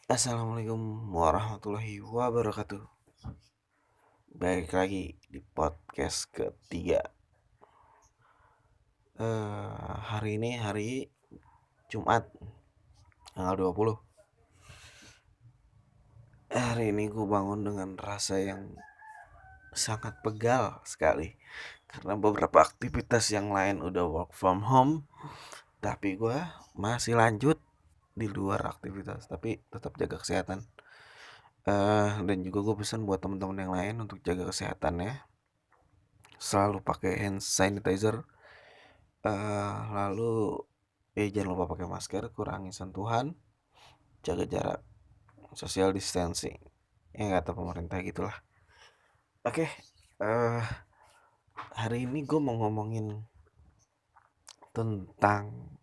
Assalamualaikum warahmatullahi wabarakatuh. Balik lagi di podcast ketiga. Hari ini hari Jumat tanggal 20. Hari ini gue bangun dengan rasa yang sangat pegal sekali karena beberapa aktivitas yang lain udah work from home, tapi gue masih lanjut di luar aktivitas, tapi tetap jaga kesehatan. Dan juga gue pesan buat teman-teman yang lain untuk jaga kesehatannya, selalu pakai hand sanitizer. Lalu jangan lupa pakai masker, kurangi sentuhan, jaga jarak, social distancing. Ya kata pemerintah gitulah. Oke, eh hari ini gue mau ngomongin tentang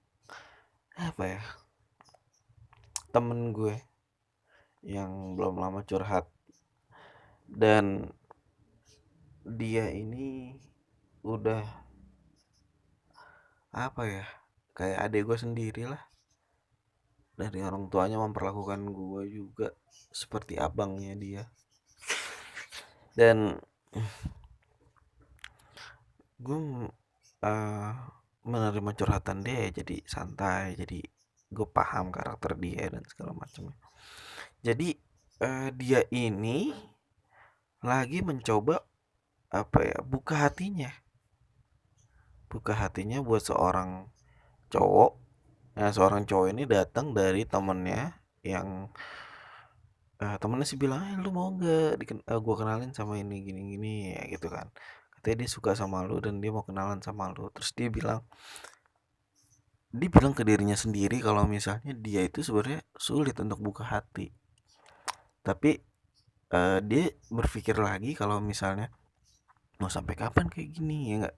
apa ya? Temen gue yang belum lama curhat, dan dia ini udah apa ya? Kayak adik gue sendiri lah. Dari orang tuanya memperlakukan gue juga seperti abangnya dia. Dan gue uh, menerima curhatan dia ya, jadi santai, jadi gue paham karakter dia dan segala macamnya. Jadi dia ini lagi mencoba apa ya, buka hatinya buat seorang cowok. Nah, seorang cowok ini datang dari temennya yang temennya sih bilang, lu mau nggak gue kenalin sama ini gini gini ya gitu kan. Katanya dia suka sama lu dan dia mau kenalan sama lu. Terus dia bilang ke dirinya sendiri kalau misalnya dia itu sebenarnya sulit untuk buka hati. Tapi dia berpikir lagi kalau misalnya mau sampai kapan kayak gini ya nggak.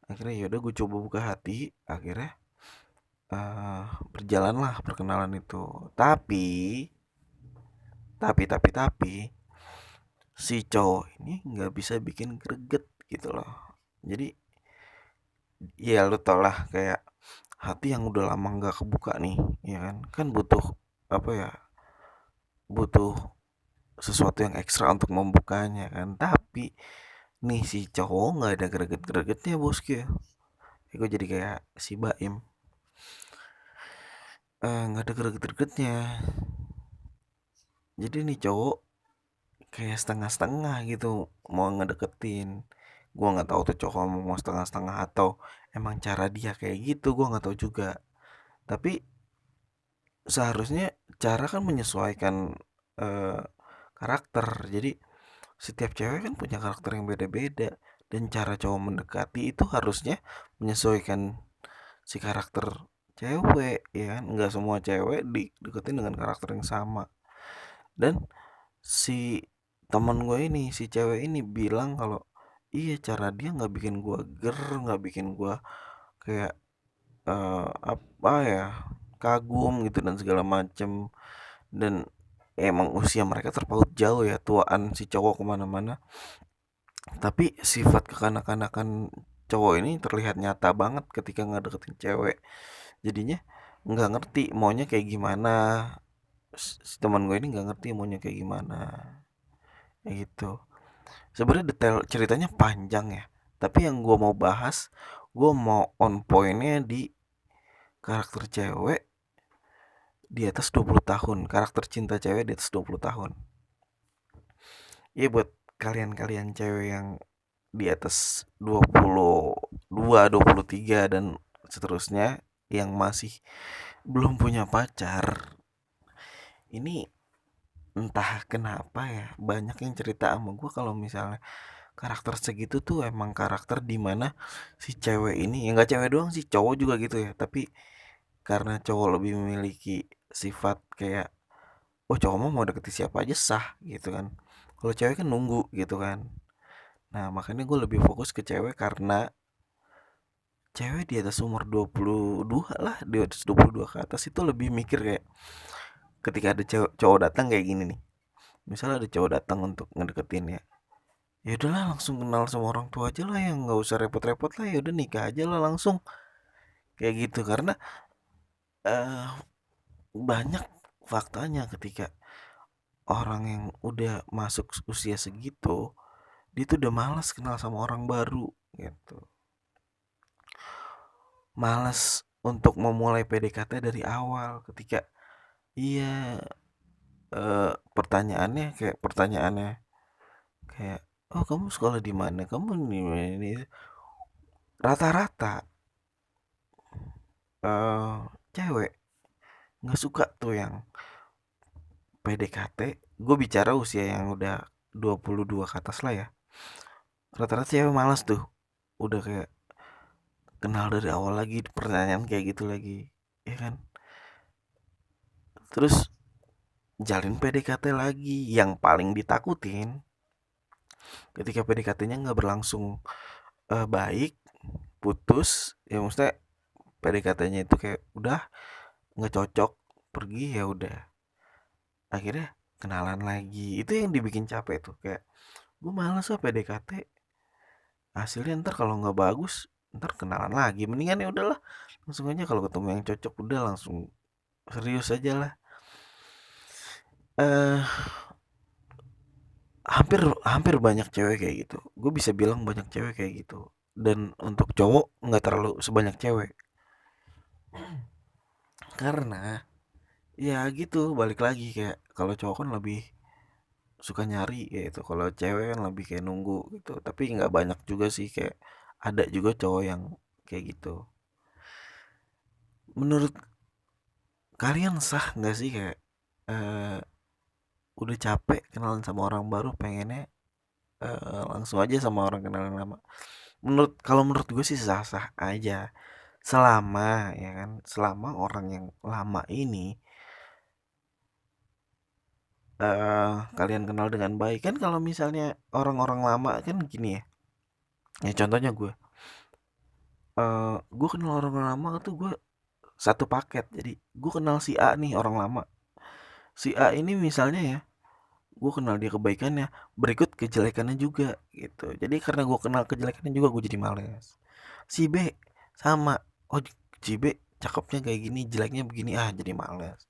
Akhirnya yaudah gue coba buka hati. Akhirnya berjalanlah perkenalan itu. Tapi si cowok ini nggak bisa bikin greget gitu loh. Jadi ya lu tau lah, kayak hati yang udah lama nggak kebuka nih, ya kan butuh apa ya, butuh sesuatu yang ekstra untuk membukanya kan. Tapi nih si cowok nggak ada greget-gregetnya bosku ya. Gue jadi kayak si Baim, nggak ada greget-gregetnya. Jadi nih cowok kayak setengah-setengah gitu mau ngedeketin. Gue nggak tahu tuh cowok mau setengah-setengah atau emang cara dia kayak gitu, gue nggak tahu juga. Tapi seharusnya cara kan menyesuaikan eh, karakter. Jadi setiap cewek kan punya karakter yang beda-beda, dan cara cowok mendekati itu harusnya menyesuaikan si karakter cewek, ya kan. Nggak semua cewek dideketin dengan karakter yang sama. Dan si teman gue ini, si cewek ini bilang kalau iya, cara dia nggak bikin gue nggak bikin gue kayak apa ya, kagum gitu dan segala macem. Dan emang usia mereka terpaut jauh ya, tuaan si cowok kemana-mana. Tapi sifat kekanak-kanakan cowok ini terlihat nyata banget ketika ngedeketin cewek. Jadinya nggak ngerti maunya kayak gimana. Si teman gue ini nggak ngerti maunya kayak gimana, kayak gitu. Sebenarnya detail ceritanya panjang ya, tapi yang gue mau bahas, gue mau on pointnya di karakter cewek di atas 20 tahun, karakter cinta cewek di atas 20 tahun. Iya, buat kalian-kalian cewek yang di atas 22, 23 dan seterusnya yang masih belum punya pacar. Ini entah kenapa ya, banyak yang cerita sama gue kalau misalnya karakter segitu tuh emang karakter dimana si cewek ini, ya nggak cewek doang sih, cowok juga gitu ya. Tapi karena cowok lebih memiliki sifat kayak, oh cowok mau deketin siapa aja sah gitu kan. Kalau cewek kan nunggu gitu kan. Nah makanya gue lebih fokus ke cewek, karena cewek di atas umur 22 lah, di atas 22 ke atas itu lebih mikir kayak ketika ada cowok datang kayak gini nih. Misalnya ada cowok datang untuk ngedeketin ya. Ya udahlah, langsung kenal sama orang tua aja lah, yang nggak usah repot-repot lah, ya udah nikah aja lah langsung kayak gitu. Karena eh banyak faktanya ketika orang yang udah masuk usia segitu, dia tuh udah malas kenal sama orang baru gitu. Malas untuk memulai PDKT dari awal ketika iya pertanyaannya kayak oh kamu sekolah di mana, kamu ini rata-rata eh cewek nggak suka tuh yang PDKT. Gue bicara usia yang udah 22 ke atas lah ya, rata-rata cewek malas tuh, udah kayak kenal dari awal lagi pertanyaan kayak gitu lagi, ya kan. Terus jalin PDKT lagi, yang paling ditakutin ketika PDKT-nya nggak berlangsung baik, putus, ya maksudnya PDKT-nya itu kayak udah nggak cocok, pergi, ya udah akhirnya kenalan lagi. Itu yang dibikin capek tuh, kayak gue malas lah PDKT, hasilnya ntar kalau nggak bagus ntar kenalan lagi, mendingan ya udahlah langsung aja kalau ketemu yang cocok udah langsung serius aja lah. eh hampir hampir banyak cewek kayak gitu, gue bisa bilang banyak cewek kayak gitu, dan untuk cowok nggak terlalu sebanyak cewek. Karena ya gitu, balik lagi kayak kalau cowok kan lebih suka nyari gitu, kalau cewek kan lebih kayak nunggu gitu, tapi nggak banyak juga sih, kayak ada juga cowok yang kayak gitu. Menurut kalian sah nggak sih kayak eh, udah capek kenalan sama orang baru, pengennya langsung aja sama orang kenalan lama? Kalau menurut gue sih sah sah aja, selama ya kan, selama orang yang lama ini kalian kenal dengan baik. Kan kalau misalnya orang-orang lama kan gini ya, ya contohnya gue kenal orang lama tuh gue satu paket. Jadi gue kenal si A nih, orang lama. Si A ini misalnya ya, gue kenal dia kebaikannya, berikut kejelekannya juga gitu. Jadi karena gue kenal kejelekannya juga, gue jadi males. Si B sama, oh si B cakepnya kayak gini, jeleknya begini, jadi males.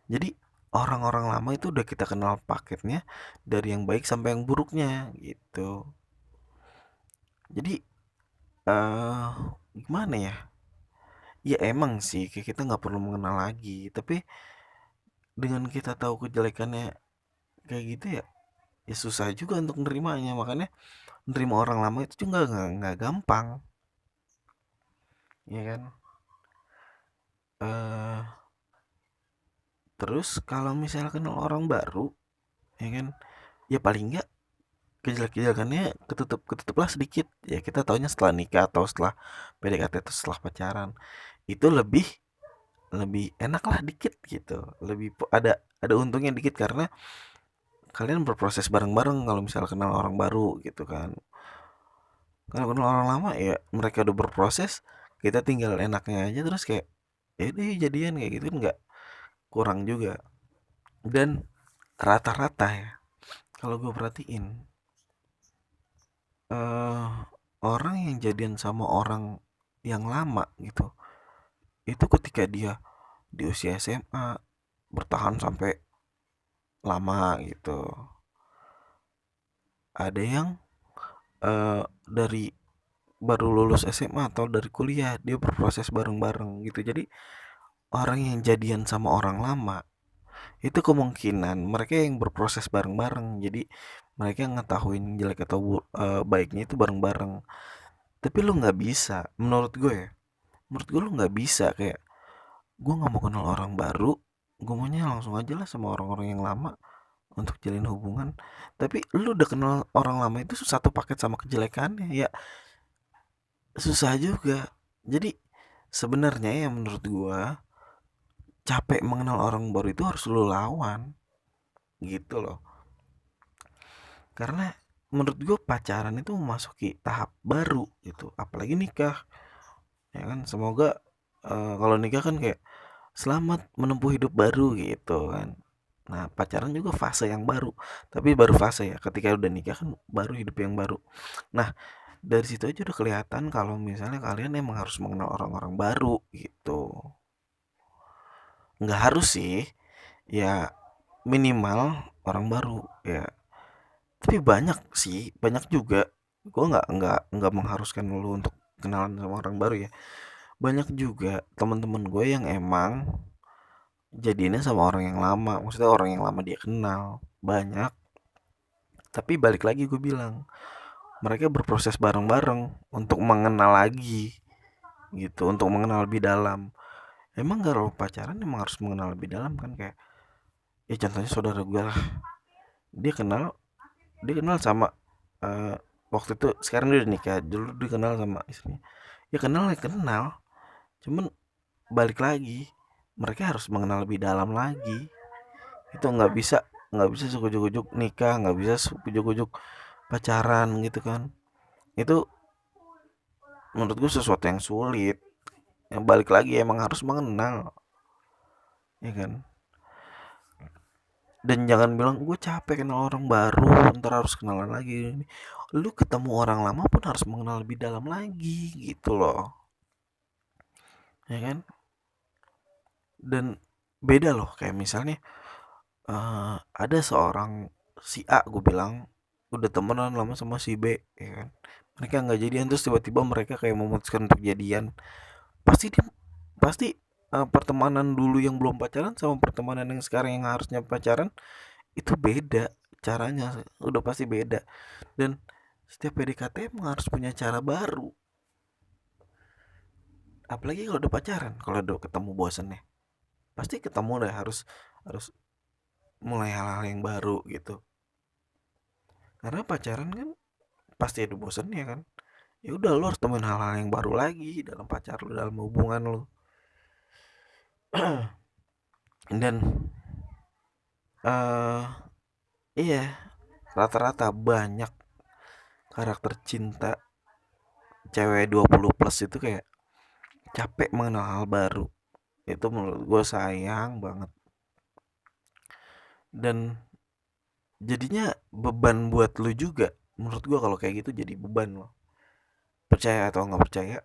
Jadi orang-orang lama itu udah kita kenal paketnya, dari yang baik sampai yang buruknya gitu. Jadi eh gimana ya? Ya emang sih kayak kita nggak perlu mengenal lagi, tapi dengan kita tahu kejelekannya kayak gitu ya, ya susah juga untuk nerimanya. Makanya nerima orang lama itu juga nggak gampang, ya kan. eh Terus kalau misalnya kenal orang baru, ya kan, ya paling nggak kejelek-kejelekannya ketutuplah sedikit, ya kita taunya setelah nikah atau setelah PDKT atau setelah pacaran. Itu lebih lebih enak lah dikit gitu, lebih ada untungnya dikit, karena kalian berproses bareng-bareng kalau misalnya kenal orang baru gitu kan. Kalau kenal orang lama ya mereka udah berproses, kita tinggal enaknya aja, terus kayak ya deh jadian kayak gitu kan, nggak, kurang juga. Dan rata-rata ya, kalau gue perhatiin eh orang yang jadian sama orang yang lama gitu, itu ketika dia di usia SMA bertahan sampai lama gitu. Ada yang dari baru lulus SMA atau dari kuliah dia berproses bareng-bareng gitu. Jadi orang yang jadian sama orang lama itu kemungkinan mereka yang berproses bareng-bareng. Jadi mereka ngetahuin jelek atau baiknya itu bareng-bareng. Tapi lu nggak bisa, menurut gue lu nggak bisa kayak gue nggak mau kenal orang baru, gue maunya langsung aja lah sama orang-orang yang lama untuk jalin hubungan. Tapi lu udah kenal orang lama itu satu paket sama kejelekannya, ya susah juga. Jadi sebenarnya ya menurut gua, capek mengenal orang baru itu harus lu lawan gitu loh. Karena menurut gua pacaran itu memasuki tahap baru gitu, apalagi nikah. Ya kan, semoga kalau nikah kan kayak selamat menempuh hidup baru gitu kan. Nah, pacaran juga fase yang baru, tapi baru fase ya. Ketika udah nikah kan baru hidup yang baru. Nah, dari situ aja udah kelihatan kalau misalnya kalian emang harus mengenal orang-orang baru gitu. Nggak harus sih, ya minimal orang baru ya. Tapi banyak sih, banyak juga. Gue nggak mengharuskan lu untuk kenalan sama orang baru ya. Banyak juga teman-teman gue yang emang jadinya sama orang yang lama, maksudnya orang yang lama dia kenal banyak. Tapi balik lagi gue bilang, mereka berproses bareng-bareng untuk mengenal lagi gitu, untuk mengenal lebih dalam. Emang kalau pacaran emang harus mengenal lebih dalam kan, kayak ya contohnya saudara gue lah, dia kenal dia kenal sama eh, waktu itu, sekarang dia udah nikah, dulu dia kenal sama istrinya. Ya kenal, cuman balik lagi, mereka harus mengenal lebih dalam lagi. Itu nggak bisa sujuk-ujuk nikah, nggak bisa sujuk-ujuk pacaran gitu kan. Itu menurut gue sesuatu yang sulit. Yang balik lagi emang harus mengenal, ya kan. Dan jangan bilang gue capek kenal orang baru, ntar harus kenalan lagi. Lu ketemu orang lama pun harus mengenal lebih dalam lagi gitu loh, ya kan. Dan beda loh, kayak misalnya ada seorang si A, gue bilang udah temenan lama sama si B, ya kan. Mereka nggak jadian, terus tiba-tiba mereka kayak memutuskan untuk jadian. Pasti dia pasti pertemanan dulu yang belum pacaran sama pertemanan yang sekarang yang harusnya pacaran itu beda caranya, udah pasti beda. Dan setiap PDKT emang harus punya cara baru, apalagi kalau udah pacaran. Kalau udah ketemu bosennya pasti ketemu deh, harus harus mulai hal-hal yang baru gitu. Karena pacaran kan pasti ada bosennya kan. Ya udah, lo harus temuin hal-hal yang baru lagi dalam pacar lo, dalam hubungan lo. Dan eh iya, rata-rata banyak karakter cinta cewek 20 plus itu kayak capek mengenal hal baru. Itu menurut gue sayang banget. Dan jadinya beban buat lu juga. Menurut gue kalau kayak gitu jadi beban lo. Percaya atau nggak percaya,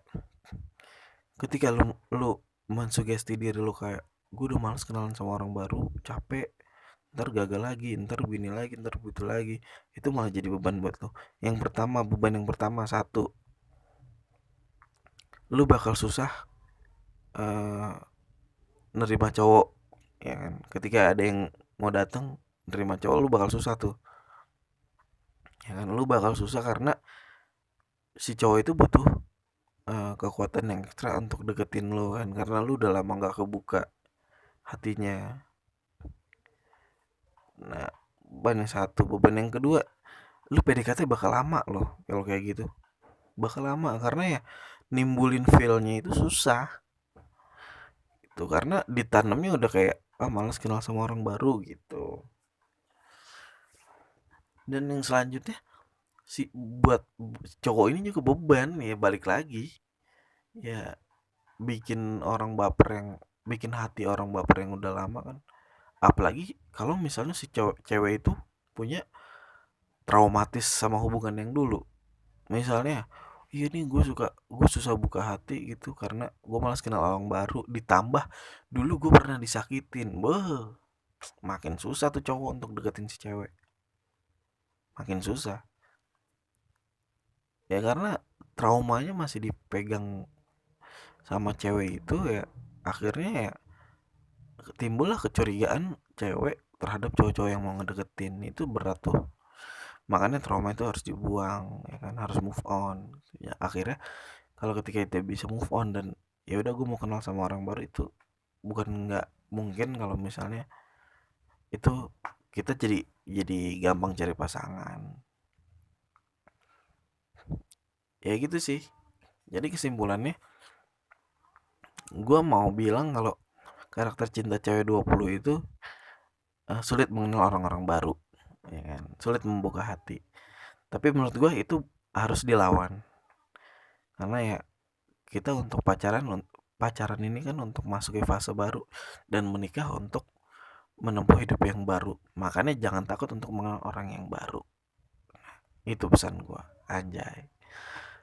ketika lu mensugesti diri lu kayak gue udah males kenalan sama orang baru, capek, ntar gagal lagi, ntar begini lagi, ntar begitu lagi, itu malah jadi beban buat lo. Yang pertama, beban yang pertama, satu, lu bakal susah eh nerima cowok, ya kan. Ketika ada yang mau datang nerima cowok, lu bakal susah tuh, ya kan. Lu bakal susah karena si cowok itu butuh kekuatan yang ekstra untuk deketin lu kan, karena lu udah lama nggak kebuka hatinya. Nah, beban yang satu. Beban yang kedua, lu PDKT bakal lama loh kalau kayak gitu. Bakal lama karena ya nimbulin feel-nya itu susah. Itu karena ditanamnya udah kayak malas kenal sama orang baru gitu. Dan yang selanjutnya, si buat cowok ini juga beban ya, balik lagi. Ya bikin orang baper, yang bikin hati orang baper yang udah lama kan. Apalagi kalau misalnya si cewek itu punya traumatis sama hubungan yang dulu. Misalnya, iya nih gue susah buka hati gitu karena gue malas kenal orang baru. Ditambah dulu gue pernah disakitin, makin susah tuh cowok untuk deketin si cewek. Makin susah. Ya karena traumanya masih dipegang sama cewek itu ya. Akhirnya ya timbullah kecurigaan cewek terhadap cowok-cowok yang mau ngedeketin. Itu berat tuh. Makanya trauma itu harus dibuang, ya kan, harus move on. Ya akhirnya kalau ketika kita bisa move on dan ya udah gue mau kenal sama orang baru, itu bukan nggak mungkin kalau misalnya itu kita jadi gampang cari pasangan. Ya gitu sih. Jadi kesimpulannya, gue mau bilang kalau karakter cinta cewek 20 itu sulit mengenal orang-orang baru, ya kan, sulit membuka hati. Tapi menurut gue itu harus dilawan, karena ya kita untuk pacaran ini kan untuk masuk ke fase baru, dan menikah untuk menempuh hidup yang baru. Makanya jangan takut untuk mengenal orang yang baru. Itu pesan gue, anjay.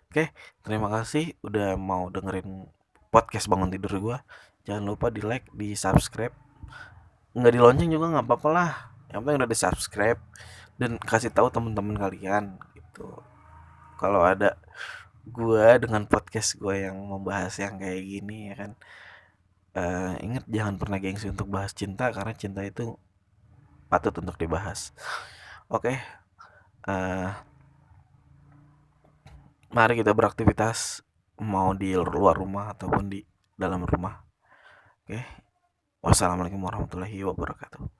Oke, terima kasih udah mau dengerin podcast bangun tidur gue. Jangan lupa di like, di subscribe, nggak di lonceng juga nggak apa-apa lah, yang penting udah di subscribe dan kasih tahu teman-teman kalian gitu kalau ada gua dengan podcast gua yang membahas yang kayak gini ya kan. Ingat jangan pernah gengsi untuk bahas cinta karena cinta itu patut untuk dibahas. Oke, eh, mari kita beraktivitas mau di luar rumah ataupun di dalam rumah. Oke, wassalamualaikum warahmatullahi wabarakatuh.